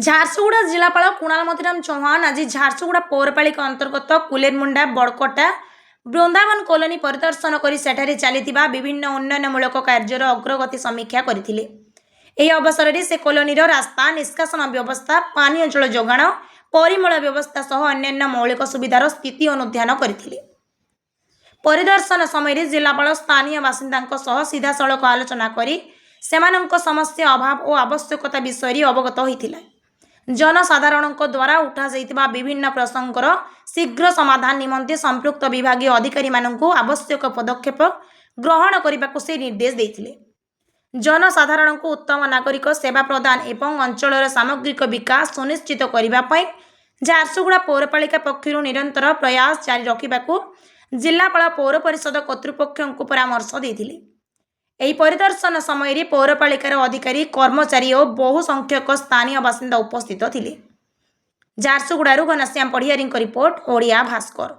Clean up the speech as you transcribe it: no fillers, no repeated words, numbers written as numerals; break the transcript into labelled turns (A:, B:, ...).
A: ଝାରସୁଗୁଡ଼ା ଜିଲ୍ଲାପାଳ କୁଣାଲ ମତିରାମ ଚୌହାନ ଆଜି ଝାରସୁଗୁଡ଼ା ପୌରପାଳିକା ଅନ୍ତର୍ଗତ କୁଲେରମୁଣ୍ଡା ବଡ଼କଟା ବୃନ୍ଦାବନ କଲୋନୀ ପରିଦର୍ଶନ କରି ସେଠାରେ ଚାଲିଥିବା ବିଭିନ୍ନ ଉନ୍ନୟନମୂଳକ କାର୍ଯ୍ୟର ଅଗ୍ରଗତି ସମୀକ୍ଷା କରିଥିଲେ। ଏହି ଅବସରରେ ସେ କଲୋନୀର ରାସ୍ତା, ନିଷ୍କାସନ ବ୍ୟବସ୍ଥା, ପାନୀୟ ଜଳ ଯୋଗାଣ, ପରିମଳ ବ୍ୟବସ୍ଥା ସହ ଅନ୍ୟାନ୍ୟ ମୌଳିକ ସୁବିଧାର ସ୍ଥିତି ଅନୁଧ୍ୟାନ କରିଥିଲେ। ପରିଦର୍ଶନ ସମୟରେ ଜିଲ୍ଲାପାଳ ସ୍ଥାନୀୟ ବାସିନ୍ଦାଙ୍କ ସହ ସିଧାସଳଖ ଆଲୋଚନା କରି ସେମାନଙ୍କ ସମସ୍ୟା, ଅଭାବ ଓ ଆବଶ୍ୟକତା ବିଷୟରେ ଅବଗତ ହୋଇଥିଲେ। ଜନସାଧାରଣଙ୍କ ଦ୍ୱାରା ଉଠାଯାଇଥିବା ବିଭିନ୍ନ ପ୍ରସଙ୍ଗର ଶୀଘ୍ର ସମାଧାନ ନିମନ୍ତେ ସମ୍ପୃକ୍ତ ବିଭାଗୀୟ ଅଧିକାରୀମାନଙ୍କୁ ଆବଶ୍ୟକ ପଦକ୍ଷେପ ଗ୍ରହଣ କରିବାକୁ ସେ ନିର୍ଦ୍ଦେଶ ଦେଇଥିଲେ। ଜନସାଧାରଣଙ୍କୁ ଉତ୍ତମ ନାଗରିକ ସେବା ପ୍ରଦାନ ଏବଂ ଅଞ୍ଚଳର ସାମଗ୍ରିକ ବିକାଶ ସୁନିଶ୍ଚିତ କରିବା ପାଇଁ ଝାରସୁଗୁଡ଼ା ପୌରପାଳିକା ପକ୍ଷରୁ ନିରନ୍ତର ପ୍ରୟାସ ଜାରି ରଖିବାକୁ ଜିଲ୍ଲାପାଳ ପୌର ପରିଷଦ କର୍ତ୍ତୃପକ୍ଷଙ୍କୁ ପରାମର୍ଶ ଦେଇଥିଲେ। ଏହି ପରିଦର୍ଶନ ସମୟରେ ପୌରପାଳିକାର ଅଧିକାରୀ, କର୍ମଚାରୀ ଓ ବହୁ ସଂଖ୍ୟକ ସ୍ଥାନୀୟ ବାସିନ୍ଦା ଉପସ୍ଥିତ ଥିଲେ। ଝାରସୁଗୁଡ଼ାରୁ ଘନଶ୍ୟାମ ପଢ଼ିଆରୀଙ୍କ ରିପୋର୍ଟ, ଓଡ଼ିଆ ଭାସ୍କର।